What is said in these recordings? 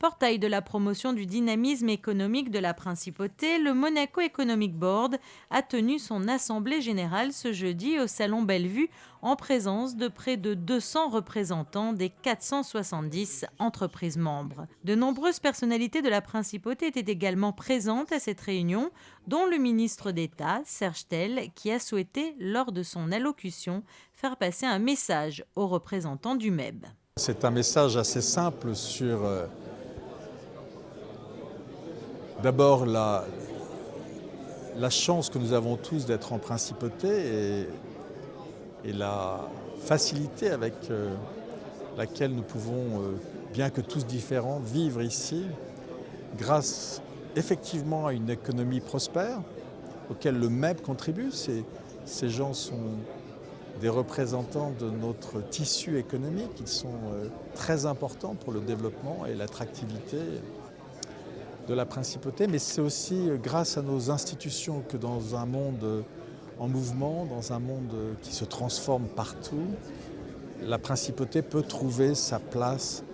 Portail de la promotion du dynamisme économique de la Principauté, le Monaco Economic Board a tenu son assemblée générale ce jeudi au Salon Bellevue en présence de près de 200 représentants des 470 entreprises membres. De nombreuses personnalités de la Principauté étaient également présentes à cette réunion, dont le ministre d'État, Serge Tel, qui a souhaité, lors de son allocution, faire passer un message aux représentants du MEB. C'est un message assez simple sur d'abord la chance que nous avons tous d'être en principauté et la facilité avec laquelle nous pouvons, bien que tous différents, vivre ici grâce effectivement à une économie prospère auquel le MEB contribue. Ces gens sont des représentants de notre tissu économique. Ils sont très importants pour le développement et l'attractivité de la Principauté, mais c'est aussi grâce à nos institutions que dans un monde en mouvement, dans un monde qui se transforme partout, la Principauté peut trouver sa place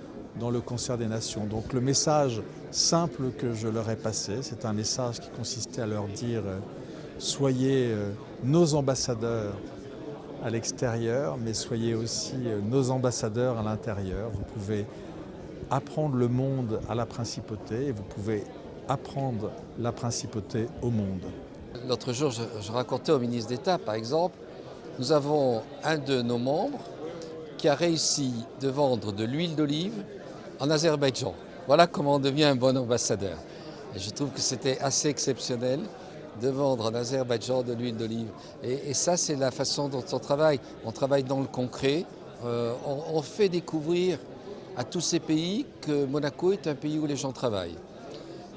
dans le concert des nations. Donc le message simple que je leur ai passé, c'est un message qui consistait à leur dire soyez nos ambassadeurs à l'extérieur, mais soyez aussi nos ambassadeurs à l'intérieur. Vous pouvez apprendre le monde à la Principauté et vous pouvez apprendre la Principauté au monde. L'autre jour, je racontais au ministre d'État, par exemple, nous avons un de nos membres qui a réussi de vendre de l'huile d'olive en Azerbaïdjan. Voilà comment on devient un bon ambassadeur. Et je trouve que c'était assez exceptionnel de vendre en Azerbaïdjan de l'huile d'olive. Et ça, c'est la façon dont on travaille. On travaille dans le concret. On fait découvrir à tous ces pays que Monaco est un pays où les gens travaillent.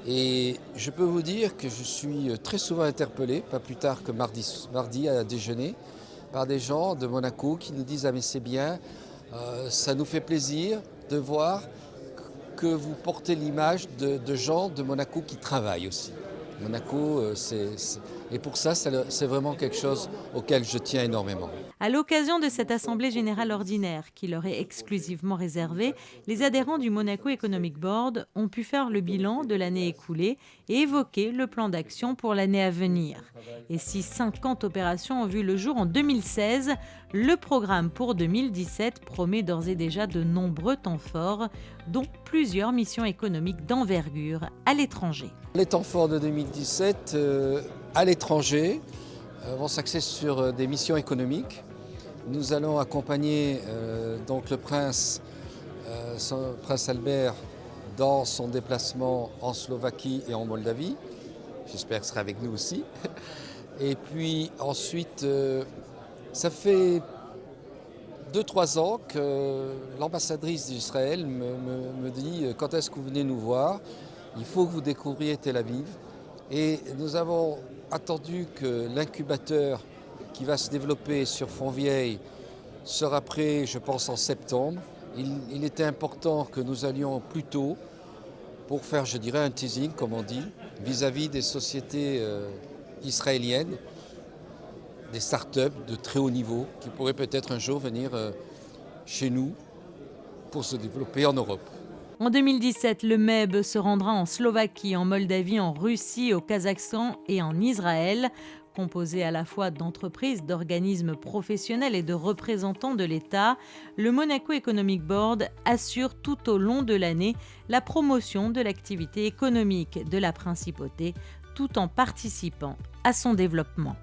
Et je peux vous dire que je suis très souvent interpellé, pas plus tard que mardi à déjeuner, par des gens de Monaco qui nous disent « Ah mais c'est bien, ça nous fait plaisir de voir que vous portez l'image de gens de Monaco qui travaillent aussi ». Monaco, et pour ça, c'est vraiment quelque chose auquel je tiens énormément. À l'occasion de cette assemblée générale ordinaire qui leur est exclusivement réservée, les adhérents du Monaco Economic Board ont pu faire le bilan de l'année écoulée et évoquer le plan d'action pour l'année à venir. Et si 50 opérations ont vu le jour en 2016, le programme pour 2017 promet d'ores et déjà de nombreux temps forts, dont plusieurs missions économiques d'envergure à l'étranger. Les temps forts de 2017 à l'étranger vont s'axer sur des missions économiques. Nous allons accompagner donc le prince Albert dans son déplacement en Slovaquie et en Moldavie. J'espère qu'il sera avec nous aussi. Et puis ensuite, ça fait 2-3 ans que l'ambassadrice d'Israël me dit « Quand est-ce que vous venez nous voir ? Il faut que vous découvriez Tel Aviv ». Et nous avons attendu que l'incubateur qui va se développer sur Fontvieille sera prêt, je pense, en septembre. Il était important que nous allions plus tôt pour faire, je dirais, un teasing, comme on dit, vis-à-vis des sociétés israéliennes, des start-up de très haut niveau qui pourraient peut-être un jour venir chez nous pour se développer en Europe. En 2017, le MEB se rendra en Slovaquie, en Moldavie, en Russie, au Kazakhstan et en Israël. Composé à la fois d'entreprises, d'organismes professionnels et de représentants de l'État, le Monaco Economic Board assure tout au long de l'année la promotion de l'activité économique de la Principauté tout en participant à son développement.